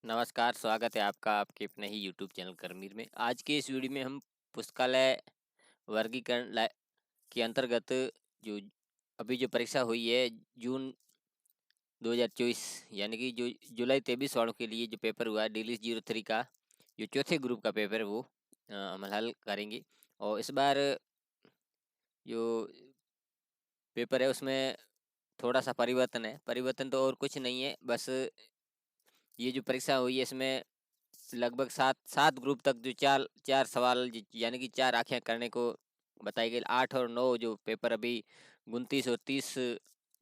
नमस्कार, स्वागत है आपका आपके अपने ही यूट्यूब चैनल करमीर में। आज के इस वीडियो में हम पुस्तकालय वर्गीकरण के अंतर्गत जो अभी जो परीक्षा हुई है जून 2024 यानी कि जो जुलाई 23 वालों के लिए जो पेपर हुआ है DLIST 03 का जो चौथे ग्रुप का पेपर है वो हम हल करेंगे। और इस बार जो पेपर है उसमें थोड़ा सा परिवर्तन है। परिवर्तन तो और कुछ नहीं है, बस ये जो परीक्षा हुई है इसमें लगभग सात सात ग्रुप तक जो चार चार सवाल यानी कि चार आंखें करने को बताई गई। 8 और 9 जो पेपर अभी 29 और 30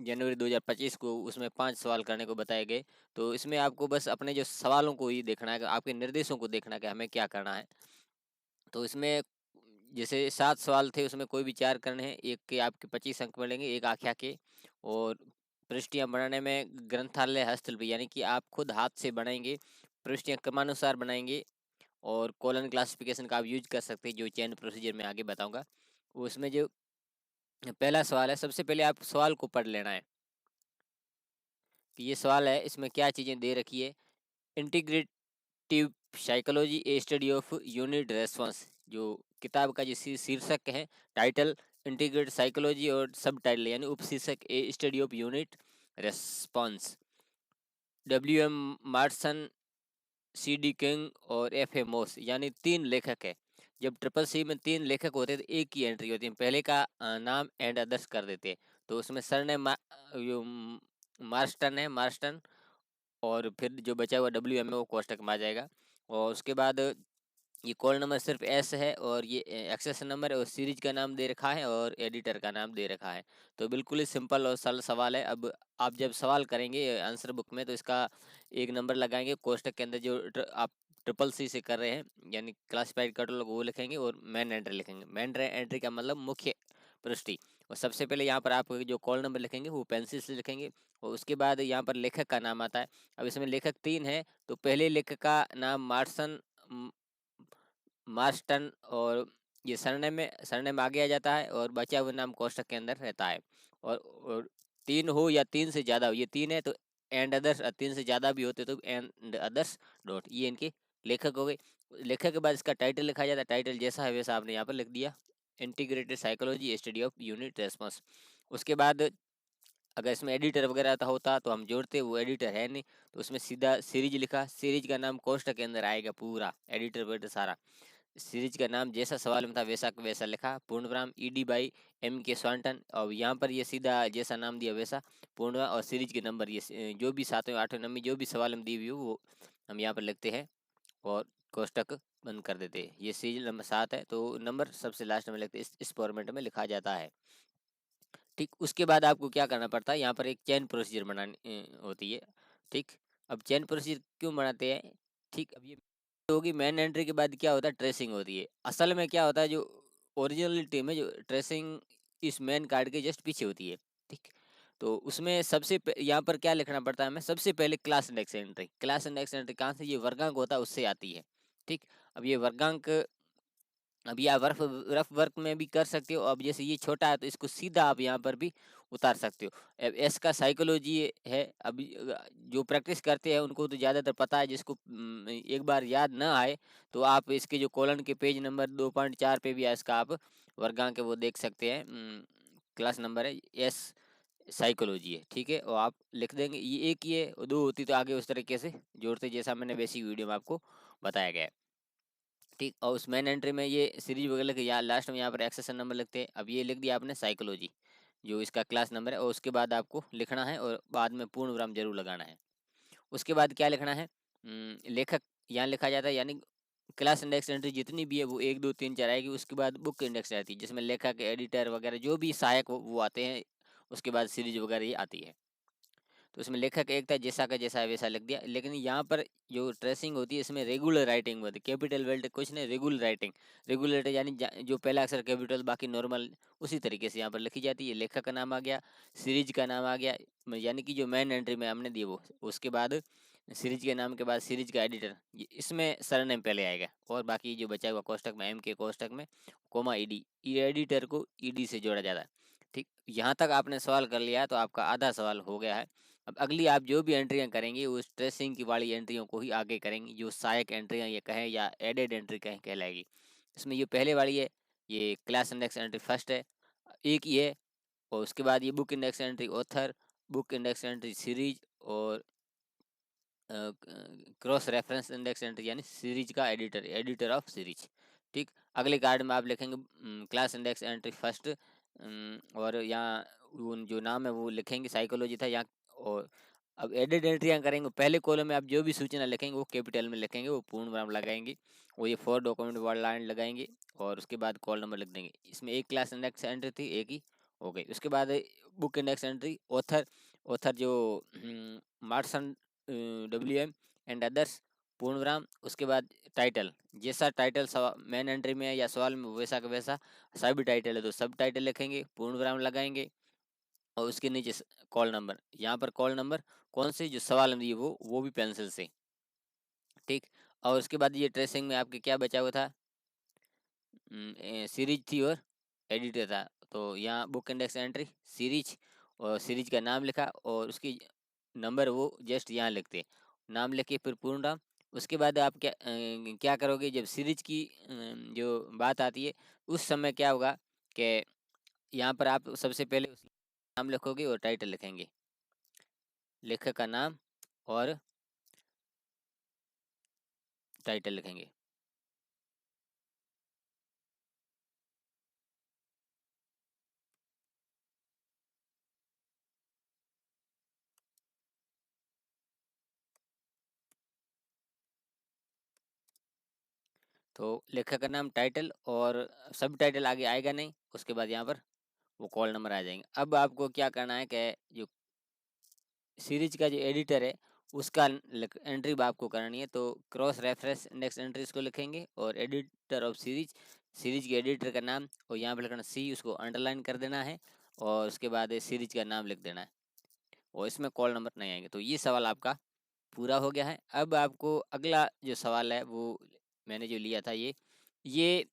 जनवरी 2025 को उसमें 5 सवाल करने को बताए गए। तो इसमें आपको बस अपने जो सवालों को ही देखना है, आपके निर्देशों को देखना है कि हमें क्या करना है। तो इसमें जैसे 7 सवाल थे उसमें कोई भी 4 करने हैं, एक के आपके 25 अंक मिलेंगे, एक आख्या के। और पृष्ठियाँ बनाने में ग्रंथालय हस्तलिपि यानी कि आप खुद हाथ से बनाएंगे, पृष्ठियाँ क्रमानुसार बनाएंगे। और कॉलन क्लासिफिकेशन का आप यूज कर सकते हैं जो चयन प्रोसीजर में आगे बताऊंगा। उसमें जो पहला सवाल है, सबसे पहले आप सवाल को पढ़ लेना है कि ये सवाल है, इसमें क्या चीज़ें दे रखी है। Integrative psychology A study of unit response, जो किताब का जो शीर्षक है, टाइटल इंटीग्रेटेड साइकोलॉजी और सब टाइटल यानी उपशीर्षक a study of unit response. WM Marson, CD King और FA मोस यानी 3 लेखक है। जब ट्रिपल सी में 3 लेखक होते हैं तो एक ही एंट्री होती है, पहले का नाम एंड अदर्स कर देते हैं। तो उसमें सर ने मार्स्टन है, मार्स्टन। और फिर जो बचा हुआ WM है वो कोष्टक में आ जाएगा। और उसके बाद ये कॉल नंबर सिर्फ एस है और ये एक्सेस नंबर है और सीरीज का नाम दे रखा है और एडिटर का नाम दे रखा है। तो बिल्कुल ही सिंपल और सरल सवाल है। अब आप जब सवाल करेंगे आंसर बुक में तो इसका एक नंबर लगाएंगे, कोष्टक के अंदर जो आप ट्रिपल सी से कर रहे हैं यानी क्लासिफाइड कैटलॉग वो लिखेंगे और मेन एंट्री लिखेंगे। मेन एंट्री का मतलब मुख्य पृष्ठि। और सबसे पहले यहाँ पर आप जो कॉल नंबर लिखेंगे वो पेंसिल से लिखेंगे और उसके बाद यहाँ पर लेखक का नाम आता है। अब इसमें लेखक 3 है, तो पहले लेखक का नाम मार्सन, मार्स्टन और ये सरनेम आगे आ जाता है और बचा हुआ नाम कोष्टक के अंदर रहता है। और 3 हो या 3 से ज़्यादा हो, ये 3 है तो एंड अदर्स, 3 से ज़्यादा भी होते तो एंड अदर्स डॉट, ये इनके लेखक हो गए। लेखक के बाद इसका टाइटल लिखा जाता है, टाइटल जैसा है वैसा आपने यहाँ पर लिख दिया, integrated psychology study of unit response. उसके बाद अगर इसमें एडिटर वगैरह होता तो हम जोड़ते, वो एडिटर है नहीं तो उसमें सीधा सीरीज लिखा, सीरीज का नाम कोष्टक के अंदर आएगा, पूरा एडिटर वेडिटर सारा। सीरीज का नाम जैसा सवाल में था वैसा वैसा लिखा, पूर्णविराम ED बाई MK स्वांटन। और यहाँ पर ये सीधा जैसा नाम दिया वैसा पूर्णविराम और सीरीज के नंबर ये जो भी 7वें 8वें नंबर जो भी सवाल में दी हुई हो वो हम यहाँ पर लिखते हैं और कोष्टक बंद कर देते हैं। ये सीरीज नंबर 7 है तो नंबर सबसे लास्ट में लिखते, इस फॉर्मेट में लिखा जाता है। ठीक, उसके बाद आपको क्या करना पड़ता है, यहाँ पर एक चेन प्रोसीजर बनानी होती है। ठीक, अब चेन प्रोसीजर क्यों बनाते हैं, ठीक, अब ये होगी मेन एंट्री के बाद क्या होता है, ट्रेसिंग होती है। असल में क्या होता है, जो ओरिजिनलिटी में जो ट्रेसिंग इस मेन कार्ड के जस्ट पीछे होती है। ठीक, तो उसमें यहाँ पर क्या लिखना पड़ता है हमें, सबसे पहले class index entry. Class index entry कहाँ से, ये वर्गांक होता है उससे आती है। ठीक, अब ये वर्गांक अभी आप रफ वर्क में भी कर सकते हो। अब जैसे ये छोटा है तो इसको सीधा आप यहाँ पर भी उतार सकते हो। अब एस का साइकोलॉजी है। अभी जो प्रैक्टिस करते हैं उनको तो ज़्यादातर पता है, जिसको एक बार याद ना आए तो आप इसके जो कॉलन के पेज नंबर 2.4 पे भी है इसका आप वर्गांक वो देख सकते हैं। क्लास नंबर है एस साइकोलॉजी है। ठीक है, और आप लिख देंगे, ये एक ही है और 2 होती तो आगे उस तरीके से जोड़ते जैसा मैंने बेसिक वीडियो में आपको बताया गया है। ठीक, और उस मेन एंट्री में ये सीरीज वगैरह के यहाँ लास्ट में यहाँ पर एक्सेशन नंबर लिखते हैं। अब ये लिख दिया आपने साइकोलॉजी जो इसका क्लास नंबर है और उसके बाद आपको लिखना है और बाद में पूर्ण विराम जरूर लगाना है। उसके बाद क्या लिखना है, लेखक यहाँ लिखा जाता है यानी क्लास इंडेक्स एंट्री जितनी भी है वो 1 2 3 4 आएगी। उसके बाद बुक इंडेक्स रहती है जिसमें लेखक एडिटर वगैरह जो भी सहायक वो आते हैं। उसके बाद सीरीज वगैरह ये आती है। तो उसमें लेखक एक था, जैसा का जैसा है वैसा लिख दिया। लेकिन यहाँ पर जो ट्रेसिंग होती है इसमें रेगुलर राइटिंग होती है, कैपिटल वेल्ट कुछ नहीं, रेगुलर राइटिंग। रेगुलर यानी जो पहला अक्षर कैपिटल बाकी नॉर्मल, उसी तरीके से यहाँ पर लिखी जाती है। लेखक का नाम आ गया, सीरीज का नाम आ गया, यानी कि जो मेन एंट्री में हमने दी वो, उसके बाद सीरीज के नाम के बाद सीरीज का एडिटर, इसमें सरनेम पहले आएगा और बाकी जो बचा हुआ कोष्टक में MK कोष्टक में कोमा ED, एडिटर को ED से जोड़ा जाता है। ठीक, यहाँ तक आपने सवाल कर लिया तो आपका आधा सवाल हो गया है। अब अगली आप जो भी एंट्रियां करेंगे उस ट्रेसिंग की वाली एंट्रियों को ही आगे करेंगे, जो सहायक एंट्रियां ये कहें या एडेड एंट्री कहें कहलाएगी। इसमें ये पहले वाली है, ये क्लास इंडेक्स एंट्री फर्स्ट है, एक ही है। और उसके बाद ये book index entry author, book index entry series और क्रॉस रेफरेंस इंडेक्स एंट्री यानी सीरीज का एडिटर, एडिटर ऑफ सीरीज। ठीक, अगले कार्ड में आप लिखेंगे क्लास इंडेक्स एंट्री फर्स्ट, और यहाँ उन जो नाम है वो लिखेंगे, साइकोलॉजी था यहाँ। और अब एडिट एंट्रियाँ करेंगे, पहले कॉलम में आप जो भी सूचना लिखेंगे वो कैपिटल में लिखेंगे, वो पूर्ण विराम लगाएंगे, वो ये फॉर डॉक्यूमेंट वर्ड लाइन लगाएंगे और उसके बाद कॉल नंबर लिख देंगे। इसमें एक क्लास इंडेक्स एंट्री थी, एक ही हो गई। उसके बाद book index entry author, author जो मार्सन WM एंड अदर्स पूर्ण विराम। उसके बाद टाइटल, जैसा टाइटल मेन एंट्री में है या सवाल में वैसा का वैसा, सब टाइटल है तो सब टाइटल लिखेंगे, पूर्ण विराम लगाएंगे। और उसके नीचे कॉल नंबर, यहाँ पर कॉल नंबर कौन से जो सवाल में दिए वो भी पेंसिल से। ठीक, और उसके बाद ये ट्रेसिंग में आपके क्या बचा हुआ था, सीरीज थी और एडिटर था। तो यहाँ बुक इंडेक्स एंट्री सीरीज, और सीरीज का नाम लिखा और उसकी नंबर वो जस्ट यहाँ लिखते, नाम लिख के फिर पूर्ण नाम। उसके बाद आप क्या करोगे, जब सीरीज की जो बात आती है उस समय क्या होगा कि यहाँ पर आप सबसे पहले उस नाम लिखोगे और टाइटल लिखेंगे, लेखक का नाम और टाइटल लिखेंगे। तो लेखक का नाम, टाइटल और सब टाइटल आगे आएगा नहीं, उसके बाद यहाँ पर वो कॉल नंबर आ जाएंगे। अब आपको क्या करना है कि जो सीरीज का जो एडिटर है उसका एंट्री आपको करनी है। तो क्रॉस रेफरेंस इंडेक्स एंट्री इसको लिखेंगे और एडिटर ऑफ सीरीज, सीरीज के एडिटर का नाम, और यहाँ पर लिखना सी, उसको अंडरलाइन कर देना है और उसके बाद सीरीज का नाम लिख देना है और इसमें कॉल नंबर नहीं आएंगे। तो ये सवाल आपका पूरा हो गया है। अब आपको अगला जो सवाल है वो मैंने जो लिया था ये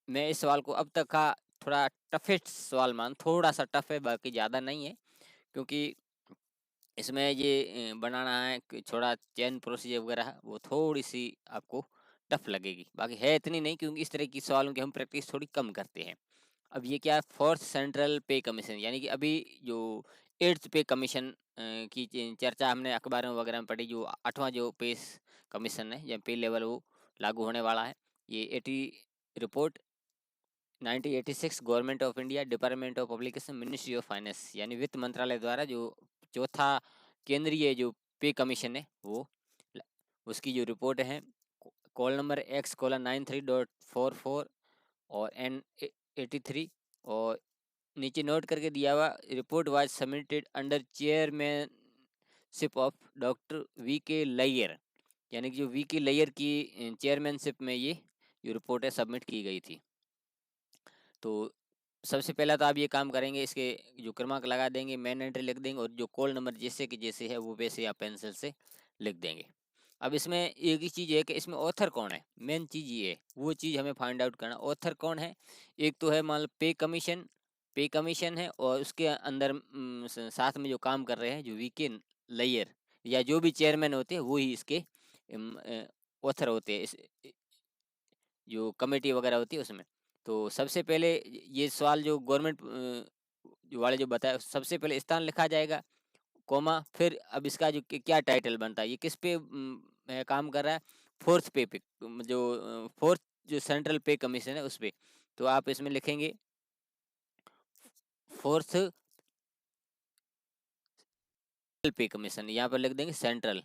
मैं इस सवाल को अब तक का थोड़ा टफेस्ट सवाल मान, थोड़ा सा टफ है, बाकी ज़्यादा नहीं है, क्योंकि इसमें ये बनाना है कि थोड़ा चेन प्रोसीजर वगैरह वो थोड़ी सी आपको टफ लगेगी, बाकी है इतनी नहीं, क्योंकि इस तरह की सवालों की हम प्रैक्टिस थोड़ी कम करते हैं। अब ये क्या है, फोर्थ सेंट्रल पे कमीशन, यानी कि अभी जो एट्थ पे कमीशन की चर्चा हमने अखबारों वगैरह में पढ़ी, जो आठवां जो पे कमीशन है या पे लेवल वो लागू होने वाला है। ये 80 report 1986 government of India, department of publication, ministry of finance, यानी वित्त मंत्रालय द्वारा जो चौथा केंद्रीय जो पे कमीशन है वो उसकी जो रिपोर्ट है, कॉल नंबर X:93.44 और N83, और नीचे नोट करके दिया हुआ, report was submitted under chairmanship of doctor V.K. लैयर, यानी कि जो V.K. लैयर की चेयरमैनशिप में ये जो रिपोर्ट है सबमिट की गई थी। तो सबसे पहला तो आप ये काम करेंगे, इसके जो क्रमांक लगा देंगे, मेन एंट्री लिख देंगे और जो कॉल नंबर जैसे कि जैसे है वो वैसे आप पेंसिल से लिख देंगे। अब इसमें एक ही चीज़ है कि इसमें ऑथर कौन है, मेन चीज़ ये है, वो चीज़ हमें फाइंड आउट करना, ऑथर कौन है। एक तो है मान लो पे कमीशन है, और उसके अंदर साथ में जो काम कर रहे हैं जो V.K. लैयर या जो भी चेयरमैन होते हैं वो ही इसके ऑथर होते हैं, इस जो कमेटी वगैरह होती है उसमें। तो सबसे पहले ये सवाल जो गवर्नमेंट जो वाले जो बताया, सबसे पहले स्थान लिखा जाएगा, कॉमा, फिर अब इसका जो क्या टाइटल बनता है, ये किस पे काम कर रहा है, फोर्थ पे जो फोर्थ जो सेंट्रल पे कमीशन है उस पे। तो आप इसमें लिखेंगे फोर्थ पे कमीशन, यहाँ पर लिख देंगे सेंट्रल,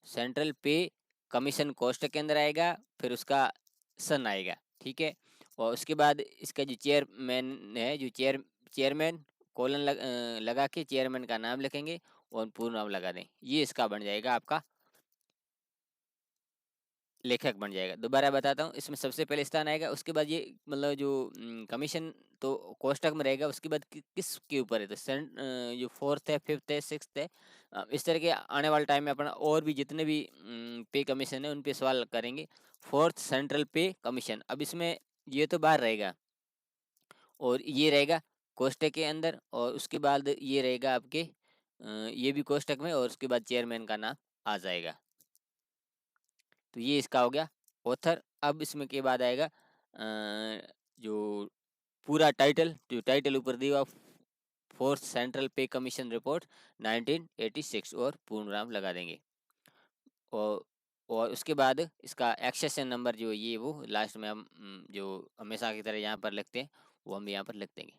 सेंट्रल पे कमीशन कोष्टक के अंदर आएगा, फिर उसका सन आएगा। ठीक है, और उसके बाद इसका जो चेयरमैन है, जो चेयरमैन कोलन लगा के चेयरमैन का नाम लिखेंगे और पूर्ण नाम लगा दें, ये इसका बन जाएगा, आपका लेखक बन जाएगा। दोबारा बताता हूँ, इसमें सबसे पहले स्थान आएगा, उसके बाद ये मतलब जो कमीशन तो कोष्टक में रहेगा, उसके बाद किस के ऊपर है, तो जो फोर्थ है, फिफ्थ है, सिक्स्थ है। इस तरह के आने वाले टाइम में अपना और भी जितने भी पे कमीशन है उन पे सवाल करेंगे। फोर्थ सेंट्रल पे कमीशन, अब इसमें ये तो बाहर रहेगा और ये रहेगा कोष्टक के अंदर, और उसके बाद ये रहेगा आपके ये भी कोष्टक में, और उसके बाद चेयरमैन का नाम आ जाएगा। तो ये इसका हो गया ऑथर। अब इसमें के बाद आएगा जो पूरा टाइटल, जो टाइटल ऊपर दिया हुआ, फोर्थ सेंट्रल पे कमीशन रिपोर्ट 1986, और पूर्ण नाम लगा देंगे। और उसके बाद इसका एक्सेशन नंबर जो ये वो लास्ट में हम जो हमेशा की तरह यहाँ पर लिखते हैं, वो हम यहाँ पर लिख देंगे।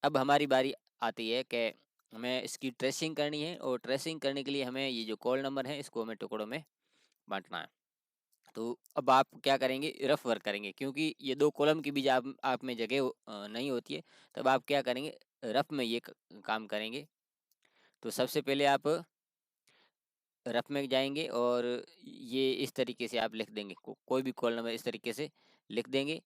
अब हमारी बारी आती है कि हमें इसकी ट्रेसिंग करनी है, और ट्रेसिंग करने के लिए हमें ये जो कॉल नंबर है इसको हमें टुकड़ों में बांटना है। तो अब आप क्या करेंगे, रफ वर्क करेंगे, क्योंकि ये दो कॉलम के बीच आप में जगह नहीं होती है। तब आप क्या करेंगे, रफ में ये काम करेंगे। तो सबसे पहले आप रफ में जाएंगे, और ये इस तरीके से आप लिख देंगे, कोई भी कॉल नंबर इस तरीके से लिख देंगे,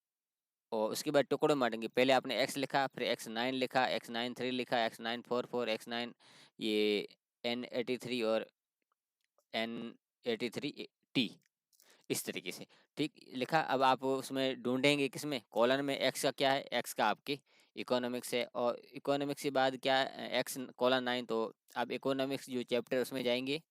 और उसके बाद टुकड़ों में बांटेंगे। पहले आपने एक्स लिखा, फिर X9 लिखा, X93 लिखा, X944, X9 ये N83 और N83T, इस तरीके से ठीक लिखा। अब आप उसमें ढूंढेंगे किसमें, कॉलन में एक्स का क्या है, एक्स का आपके इकोनॉमिक्स है, और इकोनॉमिक्स के बाद क्या है, एक्स कॉलन 9, तो आप इकोनॉमिक्स जो चैप्टर उसमें जाएंगे,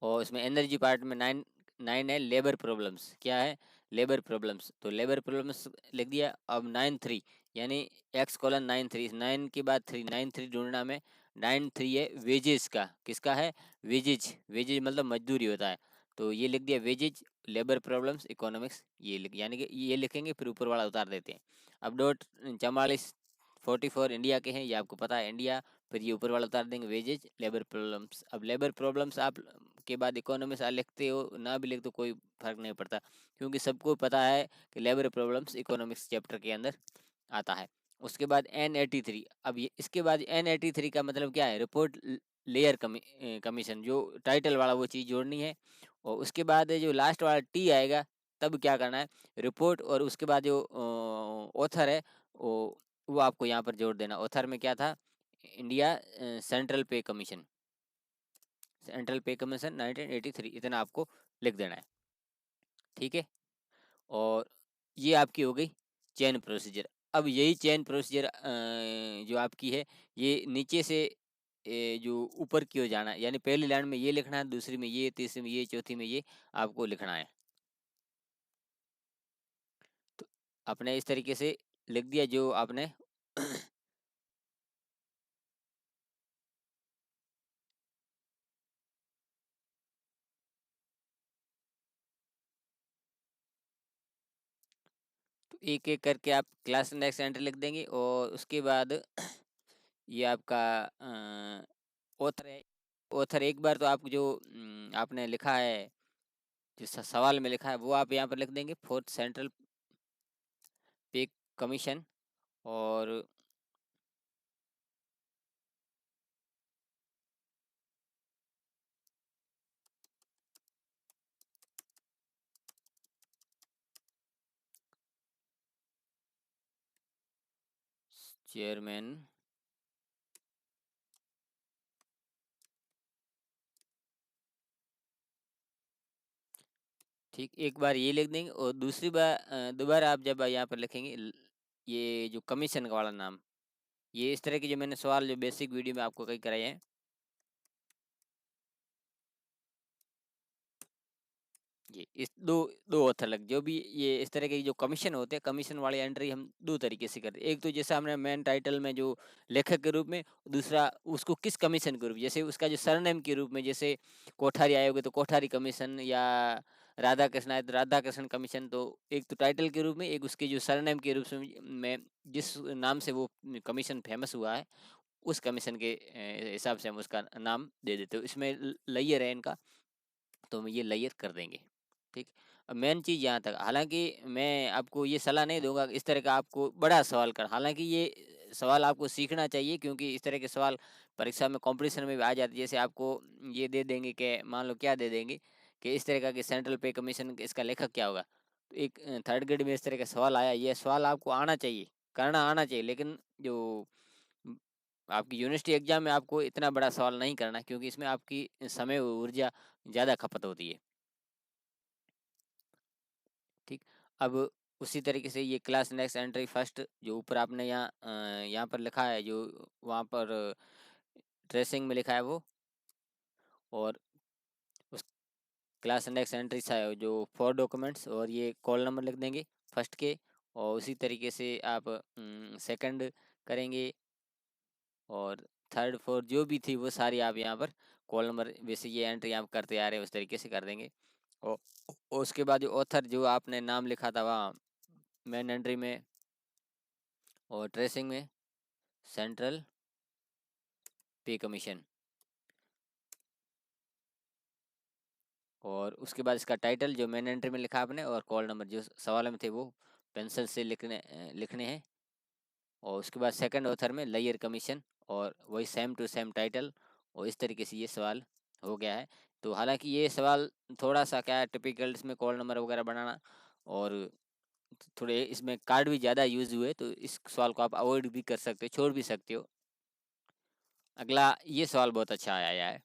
और उसमें एनर्जी पार्ट में 9 है लेबर प्रॉब्लम्स। क्या है, लेबर प्रॉब्लम्स, तो लेबर प्रॉब्लम्स लिख दिया। अब 9 3 यानी एक्स कॉलन 9 3, 9 के बाद 3, 9 3 ढूंढना में। 9 3 है वेजेस का, किसका है, वेजेज, वेजेज मतलब मजदूरी होता है, तो ये लिख दिया वेजेज, लेबर प्रॉब्लम्स, इकोनॉमिक्स, ये लिख, यानी कि ये लिखेंगे, फिर ऊपर वाला उतार देते हैं। अब डॉट 44 इंडिया के हैं, ये आपको पता है इंडिया, फिर ये ऊपर वाला उतार देंगे वेजेज, लेबर प्रॉब्लम्स। अब लेबर प्रॉब्लम्स आप के बाद इकोनॉमिक्स आप लिखते हो ना भी लिख तो कोई फर्क नहीं पड़ता, क्योंकि सबको पता है कि लेबर प्रॉब्लम्स इकोनॉमिक्स चैप्टर के अंदर आता है। उसके बाद N83, अब ये इसके बाद N83 का मतलब क्या है, रिपोर्ट लेयर कमीशन, जो टाइटल वाला वो चीज़ जोड़नी है। और उसके बाद जो लास्ट वाला टी आएगा, तब क्या करना है, रिपोर्ट, और उसके बाद जो ऑथर है वो आपको यहाँ पर जोड़ देना। ऑथर में क्या था, इंडिया सेंट्रल पे कमीशन, सेंट्रल पे कमीशन 1983, इतना आपको लिख देना है, ठीक है। और ये आपकी हो गई चेन प्रोसीजर। अब यही चेन प्रोसीजर जो आपकी है, ये नीचे से जो ऊपर की ओर जाना है, यानी पहली लाइन में ये लिखना है, दूसरी में ये, तीसरी में ये, चौथी में ये आपको लिखना है। तो आपने इस तरीके से लिख दिया जो आपने तो एक एक करके आप क्लास नेक्स्ट एंट्री लिख देंगे, और उसके बाद ये आपका ऑथर है। ऑथर एक बार तो आप जो आपने लिखा है, जिस सवाल में लिखा है, वो आप यहाँ पर लिख देंगे, फोर्थ सेंट्रल पे कमीशन, और चेयरमैन, ठीक, एक बार ये लिख देंगे, और दूसरी बार दोबारा आप जब यहाँ पर लिखेंगे ये जो कमीशन वाला नाम, ये इस तरह के जो मैंने सवाल जो बेसिक वीडियो में आपको कई कराए हैं, ये इस दो दो ऑथर लग, जो भी ये इस तरह के जो कमीशन होते हैं, कमीशन वाली एंट्री हम दो तरीके से करते हैं। एक तो जैसे हमने मेन टाइटल में जो लेखक के रूप में, दूसरा उसको किस कमीशन के रूप, जैसे उसका जो सरनेम के रूप में, जैसे कोठारी आए होगे तो कोठारी कमीशन, या राधा कृष्ण आए तो राधा कृष्ण कमीशन। तो एक तो टाइटल के रूप में, एक उसके जो सरनेम के रूप में जिस नाम से वो कमीशन फेमस हुआ है, उस कमीशन के हिसाब से हम उसका नाम दे देते हो। इसमें लेयर है इनका, तो हम ये लेयर कर देंगे, ठीक। अब मेन चीज़ यहाँ तक, हालांकि मैं आपको ये सलाह नहीं दूंगा इस तरह का आपको बड़ा सवाल कर, हालांकि ये सवाल आपको सीखना चाहिए, क्योंकि इस तरह के सवाल परीक्षा में कंपटीशन में भी आ जाते हैं। जैसे आपको ये दे देंगे कि मान लो क्या दे देंगे कि इस तरह का कि सेंट्रल पे कमीशन इसका लेखक क्या होगा, तो एक थर्ड ग्रेड में इस तरह का सवाल आया, ये सवाल आपको आना चाहिए, करना आना चाहिए, लेकिन जो म, आपकी यूनिवर्सिटी एग्जाम में आपको इतना बड़ा सवाल नहीं करना, क्योंकि इसमें आपकी समय ऊर्जा ज़्यादा खपत होती है, ठीक। अब उसी तरीके से ये क्लास नेक्स्ट एंट्री फर्स्ट जो ऊपर आपने यहाँ पर लिखा है, जो वहाँ पर ट्रेसिंग में लिखा है वो, और उस क्लास इंडेक्स एंट्री जो 4 डॉक्यूमेंट्स, और ये कॉल नंबर लिख देंगे फर्स्ट के, और उसी तरीके से आप सेकंड करेंगे, और थर्ड फोर्थ जो भी थी वो सारी आप यहाँ पर कॉल नंबर वैसे ये एंट्री आप करते आ रहे हैं उस तरीके से कर देंगे। और उसके बाद जो ऑथर जो आपने नाम लिखा था वहाँ मेन एंट्री में और ट्रेसिंग में, सेंट्रल पे कमीशन, और उसके बाद इसका टाइटल जो मेन एंट्री में लिखा आपने, और कॉल नंबर जो सवाल में थे वो पेंसिल से लिखने हैं। और उसके बाद सेकंड ऑथर में लेयर कमीशन, और वही सेम टू सेम टाइटल, और इस तरीके से ये सवाल हो गया है। तो हालांकि ये सवाल थोड़ा सा क्या है टिपिकल, इसमें कॉल नंबर वगैरह बनाना, और थोड़े इसमें कार्ड भी ज़्यादा यूज हुए, तो इस सवाल को आप अवॉइड भी कर सकते हो, छोड़ भी सकते हो। अगला ये सवाल बहुत अच्छा आया है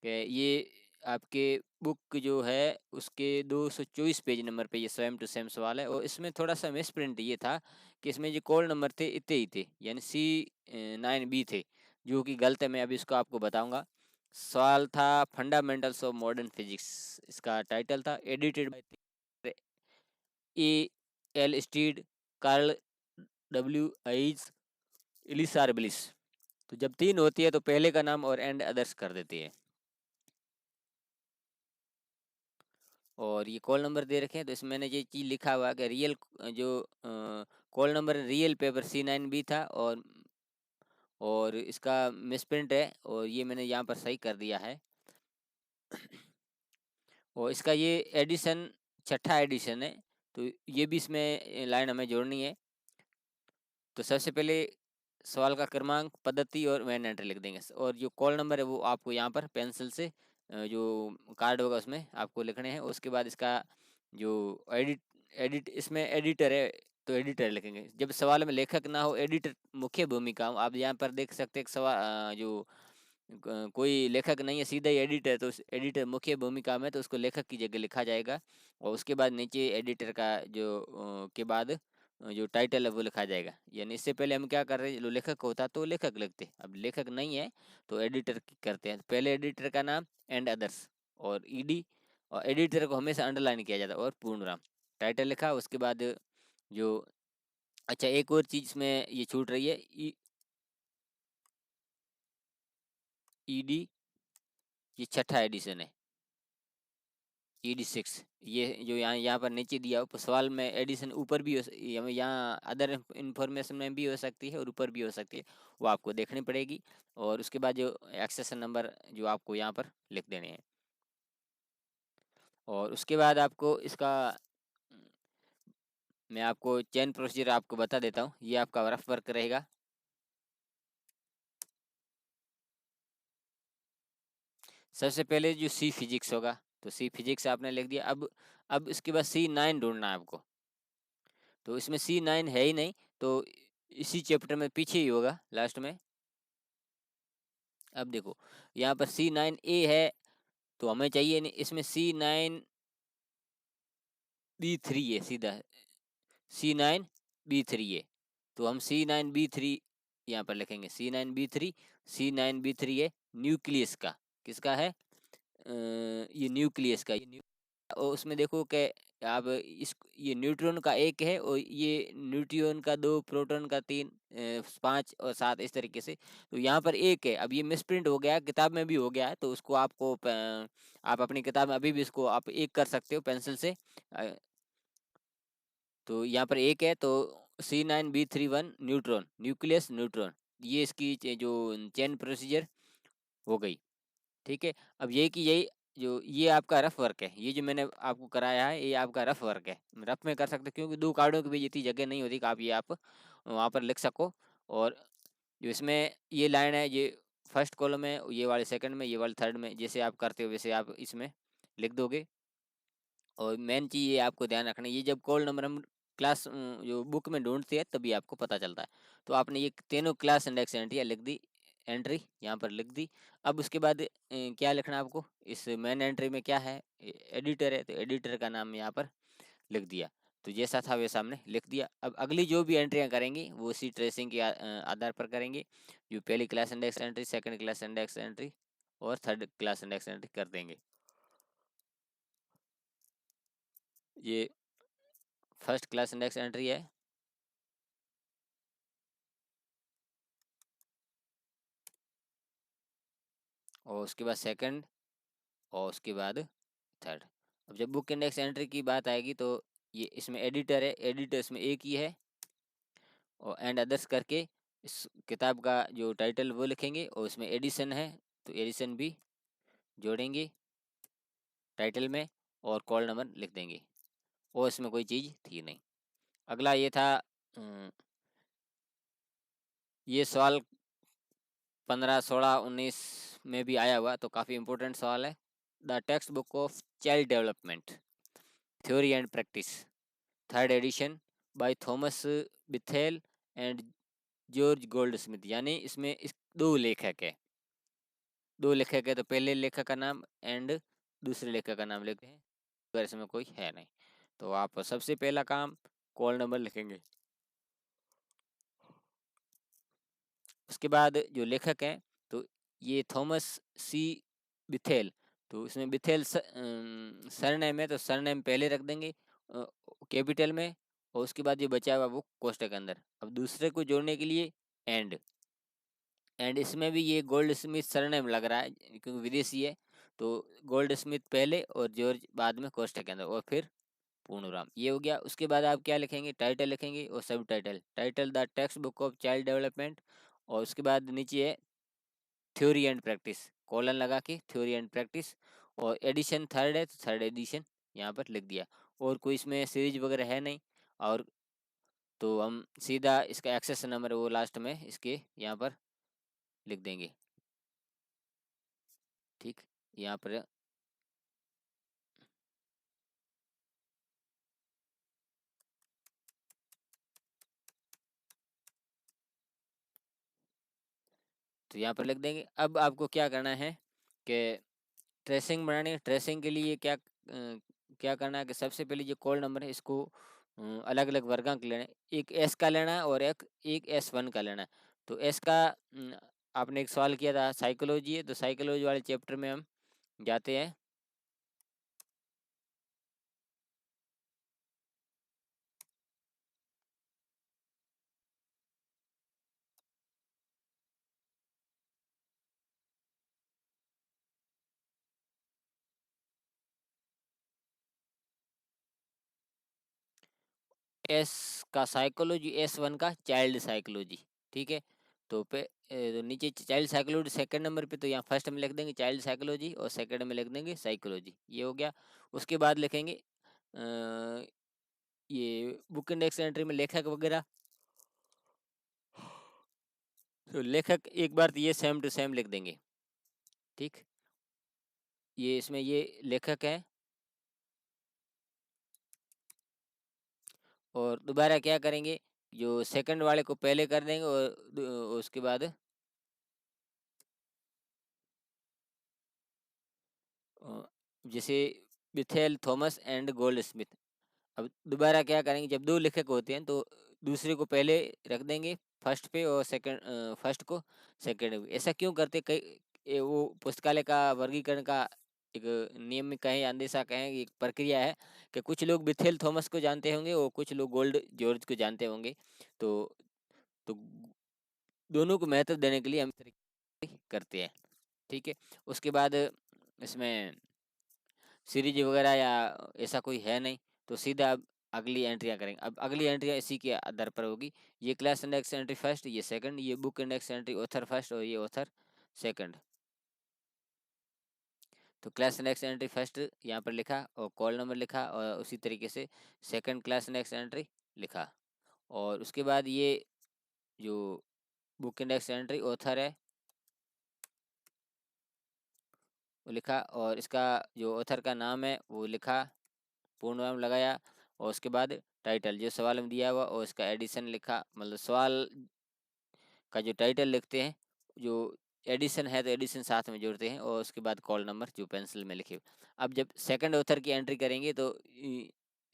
कि ये आपके बुक जो है उसके 224 पेज नंबर पे ये सेम टू सेम सवाल है, और इसमें थोड़ा सा मिस प्रिंट ये था कि इसमें जो कॉल नंबर थे इतने ही थे, यानी C9B थे, जो कि गलत है। मैं अभी इसको आपको बताऊंगा। सवाल था फंडामेंटल्स ऑफ मॉडर्न फिजिक्स, इसका टाइटल था, edited by A. L. Steed, Carl W. Ise, Elisar Bliss. तो जब 3 होती है तो पहले का नाम और एंड अदर्स कर देती है। और ये कॉल नंबर दे रखे हैं, तो इसमें मैंने ये चीज़ लिखा हुआ है कि रियल जो call number real paper C9B था, और इसका मिसप्रिंट है, और ये मैंने यहाँ पर सही कर दिया है। और इसका ये एडिशन छठा एडिशन है, तो ये भी इसमें लाइन हमें जोड़नी है। तो सबसे पहले सवाल का क्रमांक, पद्धति और मेन एंट्री लिख देंगे, और जो कॉल नंबर है वो आपको यहाँ पर पेंसिल से जो कार्ड होगा उसमें आपको लिखने हैं। उसके बाद इसका जो एडिट एडिट इसमें एडिटर है, तो एडिटर लिखेंगे। जब सवाल में लेखक ना हो, एडिटर मुख्य भूमिका हो। आप यहाँ पर देख सकते हैं एक सवाल जो कोई लेखक नहीं है, सीधा ही एडिटर है, तो उस एडिटर मुख्य भूमिका में, तो उसको लेखक की जगह लिखा जाएगा। और उसके बाद नीचे एडिटर का जो के बाद जो टाइटल है वो लिखा जाएगा। यानी इससे पहले हम क्या कर रहे हैं, जो लेखक होता तो लेखक लिखते, अब लेखक नहीं है तो एडिटर करते हैं। पहले एडिटर का नाम एंड अदर्स और ईडी, और एडिटर को हमेशा अंडरलाइन किया जाता है, और पूर्ण नाम, टाइटल लिखा। उसके बाद जो अच्छा एक और चीज़ इसमें ये छूट रही है, ईडी, ये छठा एडिशन है, ED6। ये जो यहाँ पर नीचे दिया हो, सवाल में एडिशन ऊपर भी यहाँ अदर इंफॉर्मेशन में भी हो सकती है और ऊपर भी हो सकती है, वो आपको देखनी पड़ेगी। और उसके बाद जो एक्सेशन नंबर जो आपको यहाँ पर लिख देने हैं। और उसके बाद आपको इसका मैं आपको चेन प्रोसीजर आपको बता देता हूँ, ये आपका रफ वर्क रहेगा। सबसे पहले जो सी फिजिक्स होगा, तो सी फिजिक्स आपने लिख दिया। अब इसके बाद C9 ढूंढना है आपको, तो इसमें C9 है ही नहीं, तो इसी चैप्टर में पीछे ही होगा लास्ट में। अब देखो यहाँ पर C9A है, तो हमें चाहिए नहीं, इसमें C9B3 है, सीधा C9B3 है, तो हम C9B3 यहाँ पर लिखेंगे, C9B3। C9B3 है न्यूक्लियस का, किसका है ये न्यूक्लियस का, और उसमें देखो कि आप इस ये न्यूट्रॉन का एक है, और ये न्यूट्रियन का दो, प्रोटॉन का तीन, 5 और 7, इस तरीके से। तो यहाँ पर एक है, अब ये मिसप्रिंट हो गया, किताब में भी हो गया है, तो उसको आपको आप अपनी किताब में अभी भी इसको आप एक कर सकते हो पेंसिल से। तो यहाँ पर एक है, तो C9B31 न्यूट्रॉन, न्यूक्लियस न्यूट्रॉन, ये इसकी जो चेन प्रोसीजर हो गई। ठीक है। अब ये कि यही जो ये आपका रफ वर्क है, ये जो मैंने आपको कराया है ये आपका रफ वर्क है, रफ में कर सकते, क्योंकि 2 कार्डों के बीच इतनी जगह नहीं होती कि आप वहाँ पर लिख सको। और जो इसमें ये लाइन है, ये फर्स्ट कॉलम है, ये वाले सेकंड में, ये वाले थर्ड में, जैसे आप करते हो वैसे आप इसमें लिख दोगे। और मेन चीज़ ये आपको ध्यान रखना है, ये जब कॉल नंबर हम क्लास जो बुक में ढूंढते हैं तभी आपको पता चलता है। तो आपने ये तीनों क्लास इंडेक्स एंट्री लिख दी, एंट्री यहाँ पर लिख दी। अब उसके बाद क्या लिखना है आपको, इस मेन एंट्री में क्या है, एडिटर है, तो एडिटर का नाम यहाँ पर लिख दिया। तो जैसा था वैसा हमने लिख दिया। अब अगली जो भी एंट्रियां करेंगे वो उसी ट्रेसिंग के आधार पर करेंगे। जो पहली class index entry, second class index entry और थर्ड क्लास इंडेक्स एंट्री कर देंगे। ये फर्स्ट क्लास इंडेक्स एंट्री है, और उसके बाद सेकंड, और उसके बाद थर्ड। अब जब बुक इंडेक्स एंट्री की बात आएगी तो ये इसमें एडिटर है, एडिटर इसमें एक ही है, और एंड अदर्स करके इस किताब का जो टाइटल वो लिखेंगे, और इसमें एडिशन है तो एडिशन भी जोड़ेंगे टाइटल में, और कॉल नंबर लिख देंगे, और इसमें कोई चीज़ थी नहीं। अगला ये था, ये सवाल 15, 16, 19 में भी आया हुआ, तो काफ़ी इंपॉर्टेंट सवाल है। The text book of child development theory and practice, third edition by Thomas Bithell and George Goldsmith. यानी इसमें दो लेखक है, दो लेखक है, तो पहले लेखक का नाम एंड दूसरे लेखक का नाम लिखते हैं, अगर इसमें कोई है नहीं। तो आप सबसे पहला काम कॉल नंबर लिखेंगे। उसके बाद जो लेखक हैं, तो ये थॉमस सी बिथेल, तो इसमें बिथेल सरनेम है, तो सरनेम पहले रख देंगे कैपिटल में, और उसके बाद जो बचा हुआ वो कोष्टक के अंदर। अब दूसरे को जोड़ने के लिए एंड, एंड इसमें भी ये गोल्ड स्मिथ सरनेम लग रहा है क्योंकि विदेशी है, तो गोल्ड स्मिथ पहले और जॉर्ज बाद में कोष्टक के अंदर, और फिर पूर्णराम। ये हो गया। उसके बाद आप क्या लिखेंगे, टाइटल लिखेंगे और सब title, title the text book of child development, और उसके बाद नीचे है थ्योरी एंड प्रैक्टिस, कॉलन लगा के थ्योरी एंड प्रैक्टिस, और एडिशन थर्ड है तो थर्ड एडिशन यहाँ पर लिख दिया, और कोई इसमें सीरीज वगैरह है नहीं। और तो हम सीधा इसका एक्सेस नंबर वो लास्ट में इसके यहाँ पर लिख देंगे। ठीक, यहाँ पर तो यहाँ पर लिख देंगे। अब आपको क्या करना है कि ट्रेसिंग बनानी है। ट्रेसिंग के लिए क्या करना है कि सबसे पहले जो कॉल नंबर है इसको अलग अलग वर्गांक लेना है, एक एस का लेना है और एक एक S1 का लेना है। तो एस का आपने एक सवाल किया था साइकोलॉजी है, तो साइकोलॉजी वाले चैप्टर में हम जाते हैं। एस का साइकोलॉजी, S1 का चाइल्ड साइकोलॉजी। ठीक है, तो तो नीचे चाइल्ड साइकोलॉजी सेकंड नंबर पे, तो यहाँ फर्स्ट में लिख देंगे चाइल्ड साइकोलॉजी और सेकंड में लिख देंगे साइकोलॉजी। ये हो गया। उसके बाद लिखेंगे ये बुक इंडेक्स एंट्री में लेखक वगैरह, तो लेखक एक बार तो ये सेम टू सेम लिख देंगे। ठीक, ये इसमें ये लेखक है, और दोबारा क्या करेंगे, जो सेकंड वाले को पहले कर देंगे, और उसके बाद जैसे बिथेल थॉमस एंड गोल्ड स्मिथ। अब दोबारा क्या करेंगे, जब दो लेखक होते हैं तो दूसरे को पहले रख देंगे फर्स्ट पे, और सेकंड फर्स्ट को सेकंड पे। ऐसा क्यों करते, कई वो पुस्तकालय का वर्गीकरण का एक नियम में कहें, अंदेशा कहें, एक प्रक्रिया है कि कुछ लोग बिथेल थॉमस को जानते होंगे और कुछ लोग गोल्ड जॉर्ज को जानते होंगे। तो तो दोनों को महत्व देने के लिए हम इस तरीके से करते हैं। ठीक है, उसके बाद इसमें सीरीज वगैरह या ऐसा कोई है नहीं, तो सीधा अब अगली एंट्रियाँ करेंगे। अब अगली एंट्रियाँ इसी के आधार पर होगी। ये क्लास इंडेक्स एंट्री फर्स्ट, ये सेकंड, ये book index entry author first और ये ऑथर सेकंड। तो क्लास इंडेक्स एंट्री फर्स्ट यहाँ पर लिखा और कॉल नंबर लिखा, और उसी तरीके से सेकंड क्लास इंडेक्स एंट्री लिखा, और उसके बाद ये जो बुक इंडेक्स एंट्री ऑथर है वो लिखा, और इसका जो ऑथर का नाम है वो लिखा, पूर्ण नाम लगाया, और उसके बाद टाइटल जो सवाल में दिया हुआ और उसका एडिशन लिखा, मतलब सवाल का जो टाइटल लिखते हैं, जो एडिशन है तो एडिशन साथ में जोड़ते हैं, और उसके बाद कॉल नंबर जो पेंसिल में लिखे। अब जब सेकंड ऑथर की एंट्री करेंगे तो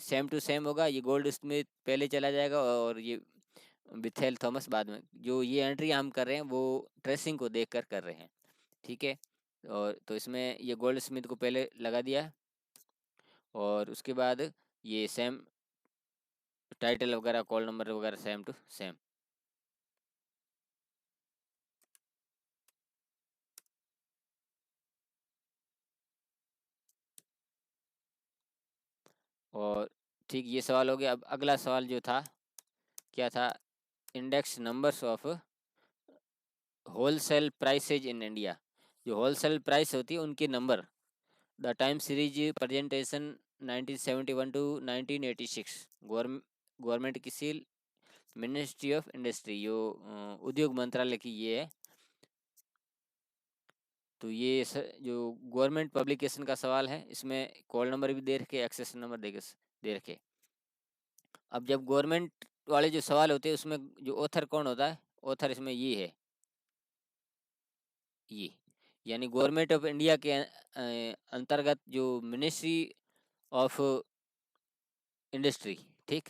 सेम टू सेम होगा। ये गोल्ड स्मिथ पहले चला जाएगा और ये बिथेल थॉमस बाद में। जो ये एंट्री हम कर रहे हैं वो ट्रेसिंग को देख कर रहे हैं, ठीक है। और तो इसमें ये गोल्ड स्मिथ को पहले लगा दिया है, और उसके बाद ये सेम टाइटल वगैरह कॉल नंबर वगैरह सेम टू सेम। और ठीक, ये सवाल हो गया। अब अगला सवाल जो था, क्या था? Index numbers of wholesale prices in India. जो होलसेल प्राइस होती है उनके number. The time series presentation 1971 to 1986। Government की सील, मिनिस्ट्री ऑफ इंडस्ट्री, जो उद्योग मंत्रालय की ये है। तो ये जो गवर्नमेंट पब्लिकेशन का सवाल है, इसमें कॉल नंबर भी दे रखे, एक्सेस नंबर दे रखे। अब जब गवर्नमेंट वाले जो सवाल होते हैं उसमें जो ऑथर कौन होता है? ऑथर इसमें ये है, ये यानी गवर्नमेंट ऑफ इंडिया के अंतर्गत जो मिनिस्ट्री ऑफ इंडस्ट्री, ठीक।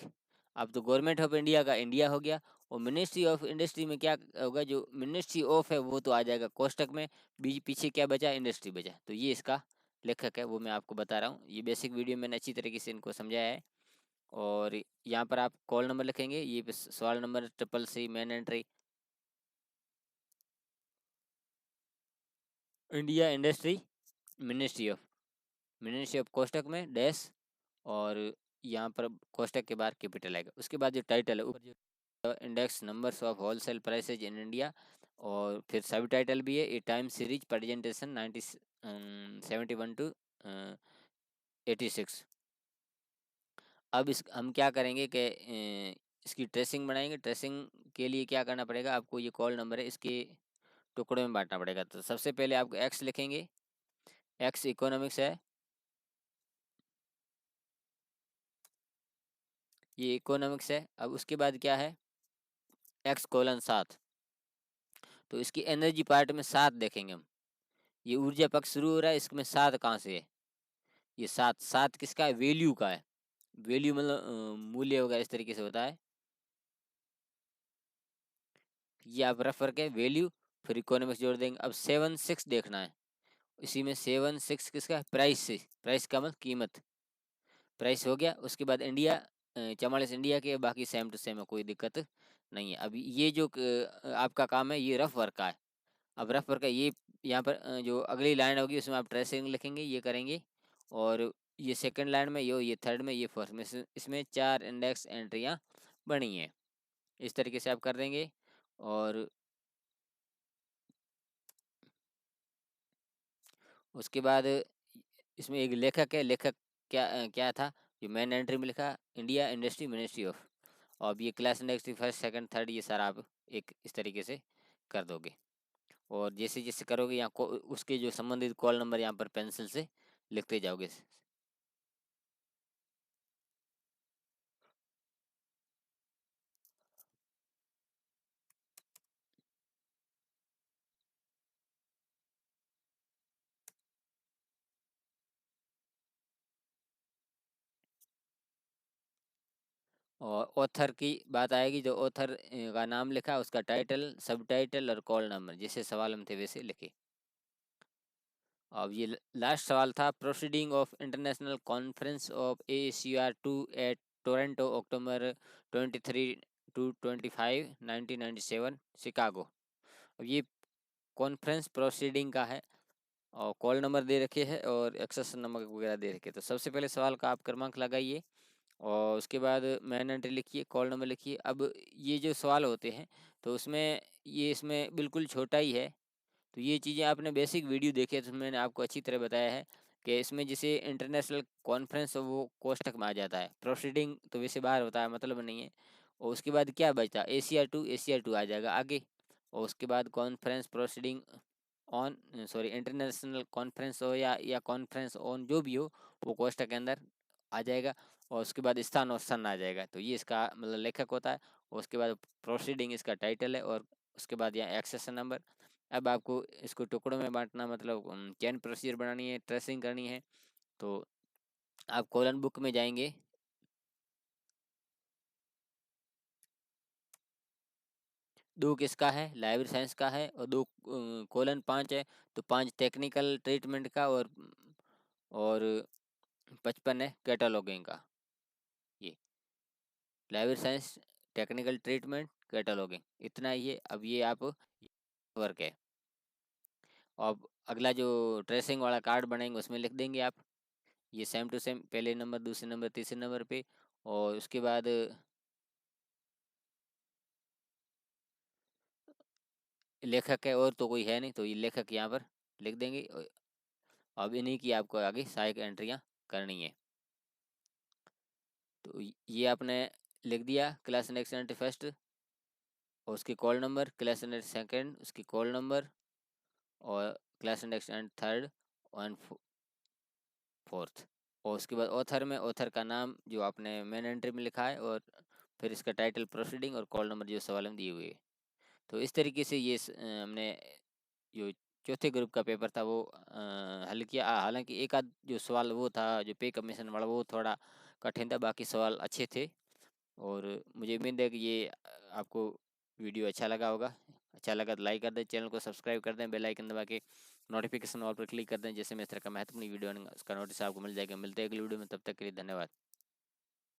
अब तो गवर्नमेंट ऑफ इंडिया का इंडिया हो गया, और मिनिस्ट्री ऑफ इंडस्ट्री में क्या होगा? जो मिनिस्ट्री ऑफ है वो तो आ जाएगा कोष्टक में, बीच पीछे क्या बचा? इंडस्ट्री बचा। तो ये इसका लेखक है, वो मैं आपको बता रहा हूँ। ये बेसिक वीडियो मैंने अच्छी तरीके से इनको समझाया है। और यहाँ पर आप कॉल नंबर लिखेंगे, ये सवाल number triple C main entry, India industry, ministry of कोष्टक में डैश, और यहाँ पर कोष्टक के बाहर कैपिटल आएगा। उसके बाद जो टाइटल है ऊपर, जो index numbers of wholesale prices in India, और फिर सब टाइटल भी है, a time series presentation 1971 to 86। अब इस हम क्या करेंगे कि इसकी ट्रेसिंग बनाएंगे। ट्रेसिंग के लिए क्या करना पड़ेगा आपको? ये कॉल नंबर है, इसके टुकड़ों में बांटना पड़ेगा। तो सबसे पहले आपको एक्स लिखेंगे, एक्स इकोनॉमिक्स है, ये इकोनॉमिक्स है। अब उसके बाद क्या है? X colon 7। तो इसकी एनर्जी पार्ट में 7 देखेंगे हम। ये ऊर्जा पक्ष शुरू हो रहा है, इसमें 7 कहाँ से है? ये 7 किसका है? वैल्यू का है। वैल्यू मतलब मूल्य वगैरह इस तरीके से होता है। ये आप रेफर के वैल्यू, फिर इकोनॉमिक्स जोड़ देंगे। अब 7 6 देखना है, इसी में 7 6 किसका है? प्राइस से। प्राइस का मतलब कीमत, प्राइस हो गया। उसके बाद इंडिया, 44 इंडिया के, बाकी सेम टू सेम है, कोई दिक्कत नहीं है। अब ये जो आपका काम है, ये रफ वर्क का है। अब रफ वर्क का ये यहाँ पर जो अगली लाइन होगी उसमें आप ट्रेसिंग लिखेंगे, ये करेंगे। और ये सेकंड लाइन में, ये थर्ड में, ये फोर्थ में, इसमें 4 इंडेक्स एंट्रियाँ बनी हैं। इस तरीके से आप कर देंगे। और उसके बाद इसमें एक लेखक है। लेखक क्या था? जो मैन एंट्री में लिखा, इंडिया इंडस्ट्री मिनिस्ट्री ऑफ। और अब ये class index first second third, ये सारा आप एक इस तरीके से कर दोगे। और जैसे जैसे करोगे यहाँ को उसके जो संबंधित कॉल नंबर यहाँ पर पेंसिल से लिखते जाओगे। और ऑथर की बात आएगी। जो ऑथर का नाम लिखा, उसका टाइटल, सब टाइटल और कॉल नंबर, जैसे सवाल में थे वैसे लिखे। अब ये लास्ट सवाल था, proceeding of international conference of AACR 2 at Toronto October 23 to 25 1997 Chicago. अब ये कॉन्फ्रेंस प्रोसीडिंग का है, और कॉल नंबर दे रखे हैं और एक्सेस नंबर वगैरह दे रखे। तो सबसे पहले सवाल का आप क्रमांक लगाइए, और उसके बाद मैन एंट्री लिखिए, कॉल नंबर लिखिए। अब ये जो सवाल होते हैं, तो उसमें ये इसमें बिल्कुल छोटा ही है। तो ये चीज़ें आपने बेसिक वीडियो देखे तो मैंने आपको अच्छी तरह बताया है कि इसमें जैसे इंटरनेशनल कॉन्फ्रेंस वो कोष्टक में आ जाता है, प्रोसीडिंग तो वैसे बाहर होता है, मतलब नहीं है। और उसके बाद क्या बचता है? ACR 2 आ जाएगा आगे। और उसके बाद conference proceeding on, sorry, international conference हो या कॉन्फ्रेंस ऑन, जो भी हो, वो कोष्टक के अंदर आ जाएगा। और उसके बाद स्थान और सन आ जाएगा। तो ये इसका मतलब लेखक होता है। और उसके बाद प्रोसीडिंग इसका टाइटल है, और उसके बाद यहाँ एक्सेशन नंबर। अब आपको इसको टुकड़ों में बांटना, मतलब चेन प्रोसीजर बनानी है, ट्रेसिंग करनी है। तो आप कॉलन बुक में जाएंगे, 2 किसका है, लाइब्रेरी साइंस का है, और 2 कोलन 5 है, तो 5 टेक्निकल ट्रीटमेंट का, और 55 है कैटलॉगिंग का। ये library science, technical treatment, cataloguing, इतना ही है। अब ये आप वर्क है। अब अगला जो ट्रेसिंग वाला कार्ड बनाएंगे उसमें लिख देंगे आप, ये सेम टू सेम पहले नंबर, दूसरे नंबर, तीसरे नंबर पे। और उसके बाद लेखक है, और तो कोई है नहीं, तो ये लेखक यहाँ पर लिख देंगे। अब इन्हीं की आपको आगे सहायक एंट्रियाँ करनी है। तो ये आपने लिख दिया, क्लास नेक्स्ट 91st, और उसकी call number, class next second उसकी कॉल नंबर, और class next and third and fourth. और उसके बाद ऑथर में ऑथर का नाम जो आपने मेन एंट्री में लिखा है, और फिर इसका टाइटल, प्रोसीडिंग, और कॉल नंबर जो सवाल में दिए हुए हैं। तो इस तरीके से ये हमने जो चौथे ग्रुप का पेपर था वो हल किया। हालांकि एक आध जो सवाल वो था जो पे कमीशन वाला, वो थोड़ा कठिन था, बाकी सवाल अच्छे थे। और मुझे उम्मीद है कि ये आपको वीडियो अच्छा लगा होगा। अच्छा लगा तो लाइक कर दें, चैनल को सब्सक्राइब कर दें, बेल आइकन दबा के नोटिफिकेशन ऑल पर क्लिक कर दें, जैसे मैं इस तरह का महत्वपूर्ण वीडियो उसका नोटिस आपको मिल जाएगा। मिलते हैं अगली वीडियो में, तब तक के लिए धन्यवाद।